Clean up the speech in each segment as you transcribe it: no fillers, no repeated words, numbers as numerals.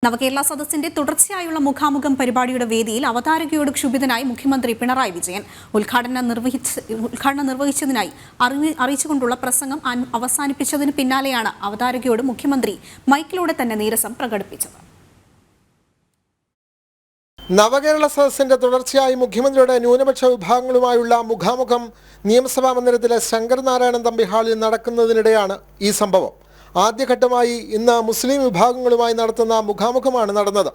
നവകേരള സദസ്സിന്റെ തുടർച്ചയായുള്ള മുഖാമുഖം പരിപാടിയുടെ വേദിയിൽ അവതാരകയോട് ക്ഷുഭിതനായി മുഖ്യമന്ത്രി പിണറായി വിജയൻ ഉദ്ഘാടനം നിർവഹിച്ചതിനായി അറിയിച്ചുകൊണ്ടുള്ള പ്രസംഗം അവസാനിപ്പിച്ചതിന് പിന്നാലെയാണ് അവതാരകയോട് മുഖ്യമന്ത്രി മൈക്കിലൂടെ തന്നെ നീരസം പ്രകടിപ്പിച്ചത്. നവകേരള സദസ്സിന്റെ തുടർച്ചയായി മുഖ്യമന്ത്രിയുടെ ന്യൂനപക്ഷ വിഭാഗങ്ങളുമായുള്ള മുഖാമുഖം നിയമസഭാ മന്ദിരത്തിലെ ശങ്കരനാരായണൻ തമ്പി ഹാളിൽ നടക്കുന്നതിനിടെയാണ് ഈ സംഭവം. ആദ്യഘട്ടമായി ഇന്ന് മുസ്ലിം വിഭാഗങ്ങളുമായി നടത്തുന്ന മുഖാമുഖമാണ് നടന്നത്.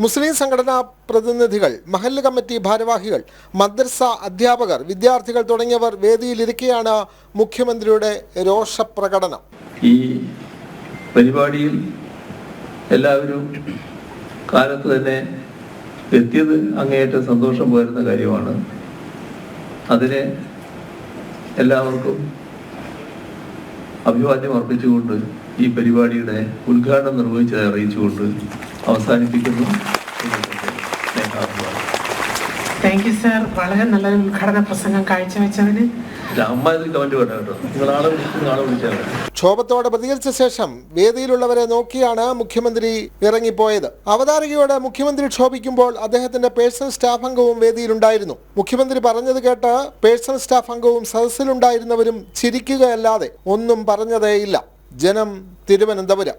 മുസ്ലിം സംഘടനാ പ്രതിനിധികൾ, മഹല്ല് കമ്മിറ്റി ഭാരവാഹികൾ, മദ്രസ അധ്യാപകർ, വിദ്യാർത്ഥികൾ തുടങ്ങിയവർ വേദിയിലിരിക്കെയാണ് മുഖ്യമന്ത്രിയുടെ രോഷപ്രകടനം. ഈ പരിപാടിയിൽ എല്ലാവരും കാലത്ത് തന്നെ എത്തിയത് അങ്ങേയറ്റം സന്തോഷം പകരുന്ന കാര്യമാണ്. അതിന് എല്ലാവർക്കും അഭിവാദ്യം അർപ്പിച്ചുകൊണ്ട് ഈ പരിപാടിയുടെ ഉദ്ഘാടനം നിർവഹിച്ചതായി അറിയിച്ചുകൊണ്ട് അവസാനിപ്പിക്കുന്നു. Thank you sir. വളരെ നല്ലൊരു ഉദ്ഘാടന പ്രസംഗം കാഴ്ചവെച്ചതിന്. ക്ഷോഭത്തോടെ പ്രതികരിച്ച ശേഷം വേദിയിലുള്ളവരെ നോക്കിയാണ് മുഖ്യമന്ത്രി ഇറങ്ങിപ്പോയത്. അവതാരകയോട് മുഖ്യമന്ത്രി ക്ഷോഭിക്കുമ്പോൾ അദ്ദേഹത്തിന്റെ പേഴ്സണൽ സ്റ്റാഫ് അംഗവും വേദിയിലുണ്ടായിരുന്നു. മുഖ്യമന്ത്രി പറഞ്ഞത് കേട്ട് പേഴ്സണൽ സ്റ്റാഫ് അംഗവും സദസ്സിലുണ്ടായിരുന്നവരും ചിരിക്കുകയല്ലാതെ ഒന്നും പറഞ്ഞതേയില്ല. ജനം, തിരുവനന്തപുരം.